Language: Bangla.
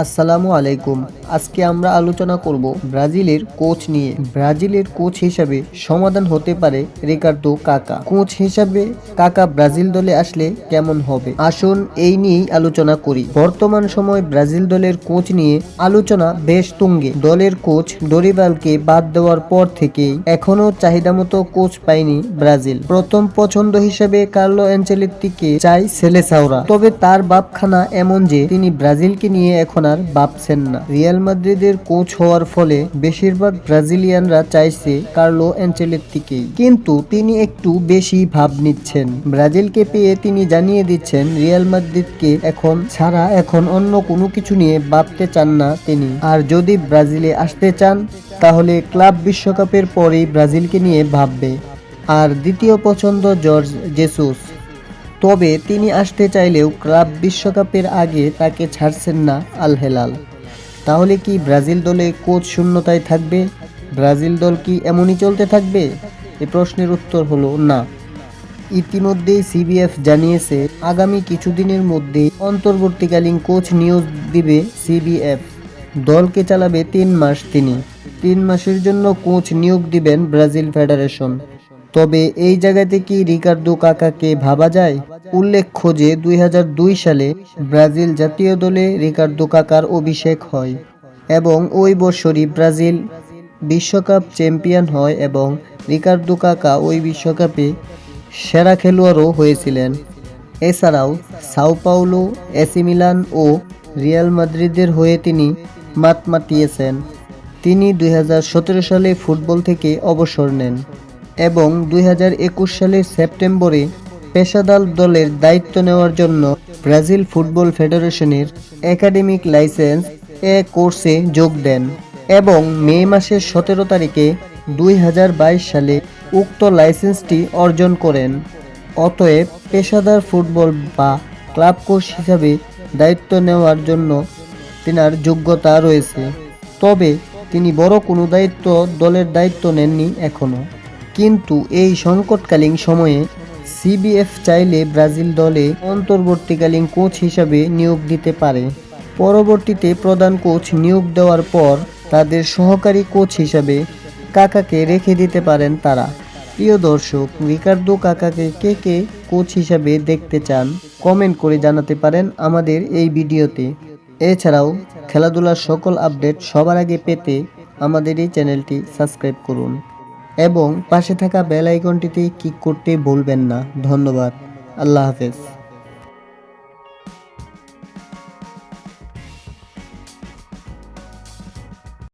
আসসালামু আলাইকুম। আজকে আমরা আলোচনা করব ব্রাজিলের কোচ নিয়ে। ব্রাজিলের কোচ হিসাবে সমাধান হতে পারে রিকার্দো কাকা। কোচ হিসাবে কাকা ব্রাজিল দলে আসলে কেমন হবে? আসুন এই নিয়েই আলোচনা করি। বর্তমান সময় ব্রাজিল দলের কোচ নিয়ে আলোচনা বেশ তুঙ্গে। দলের কোচ ডরিবালকে বাদ দেওয়ার পর থেকেই এখনো চাহিদা মতো কোচ পায়নি ব্রাজিল। প্রথম পছন্দ হিসেবে কার্লো অ্যানচেলত্তিকে চাই সেলেসাওরা। তবে তার ভাবখানা এমন যে তিনি ব্রাজিলকে নিয়ে এখন আর ভাবছেন না। রিয়াল মাদ্রিদের কোচ হওয়ার ফলে বেশিরভাগ ব্রাজিলিয়ানরা চাইছে কার্লো অ্যানচেলত্তিকেই, কিন্তু তিনি একটু বেশি ভাব নিচ্ছেন। ব্রাজিলকে পেয়ে তিনি জানিয়ে দিচ্ছেন রিয়াল মাদ্রিদকে এখন ছাড়া এখন অন্য কোনো কিছু নিয়ে ভাবতে চান না তিনি। আর যদি ব্রাজিলে আসতে চান তাহলে ক্লাব বিশ্বকাপের পরেই ব্রাজিলকে নিয়ে ভাববে। আর দ্বিতীয় পছন্দ জর্জ জেসুস। তবে তিনি আসতে চাইলেও ক্লাব বিশ্বকাপের আগে তাকে ছাড়ছেন না আল হেলাল। তাহলে কি ব্রাজিল দলে কোচ শূন্যতায় থাকবে? ব্রাজিল দল কি এমনই চলতে থাকবে? এ প্রশ্নের উত্তর হলো না। ইতিমধ্যেই সিবিএফ জানিয়েছে আগামী কিছুদিনের মধ্যে অন্তর্বর্তীকালীন কোচ নিয়োগ দিবে সিবিএফ। দলকে চালাবে ৩ মাস তিনি। ৩ মাসের জন্য কোচ নিয়োগ দিবেন ব্রাজিল ফেডারেশন। তবে এই জায়গাতে কি রিকার্দো কাকাকে ভাবা যায়? উল্লেখ্য যে ২০০২ সালে ব্রাজিল জাতীয় দলে রিকার্দো কাকার অভিষেক হয় এবং ওই বছরই ব্রাজিল বিশ্বকাপ চ্যাম্পিয়ন হয় এবং রিকার্দো কাকা ওই বিশ্বকাপে সেরা খেলোয়াড়ও হয়েছিলেন। এছাড়াও সাও পাওলো, এসি মিলান ও রিয়াল মাদ্রিদের হয়ে তিনি মাত মাতিয়েছেন। তিনি ২০১৭ সালে ফুটবল থেকে অবসর নেন এবং ২০২১ সালের সেপ্টেম্বরে পেশাদার দলের দায়িত্ব নেওয়ার জন্য ব্রাজিল ফুটবল ফেডারেশনের একাডেমিক লাইসেন্স এ কোর্সে যোগ দেন এবং মে মাসের ১৭ তারিখে ২০২২ সালে উক্ত লাইসেন্সটি অর্জন করেন। অতএব পেশাদার ফুটবল বা ক্লাব কোচ হিসাবে দায়িত্ব নেওয়ার জন্য তিনার যোগ্যতা রয়েছে। তবে তিনি বড় কোনো দলের দায়িত্ব নেননি এখনও। কিন্তু এই সংকটকালীন সময়ে সিবিএফ চাইলে ব্রাজিল দলে অন্তর্বর্তীকালীন কোচ হিসাবে নিয়োগ দিতে পারে। পরবর্তীতে প্রধান কোচ নিয়োগ দেওয়ার পর তাদের সহকারী কোচ হিসাবে কাকাকে রেখে দিতে পারেন তারা। প্রিয় দর্শক, রিকার্দো কাকাকে কে কে কোচ হিসাবে দেখতে চান কমেন্ট করে জানাতে পারেন আমাদের এই ভিডিওতে। এছাড়াও খেলাধুলার সকল আপডেট সবার আগে পেতে আমাদের এই চ্যানেলটি সাবস্ক্রাইব করুন এবং পাশে থাকা বেল আইকনটিতে ক্লিক করতে ভুলবেন না। ধন্যবাদ। আল্লাহ হাফেজ।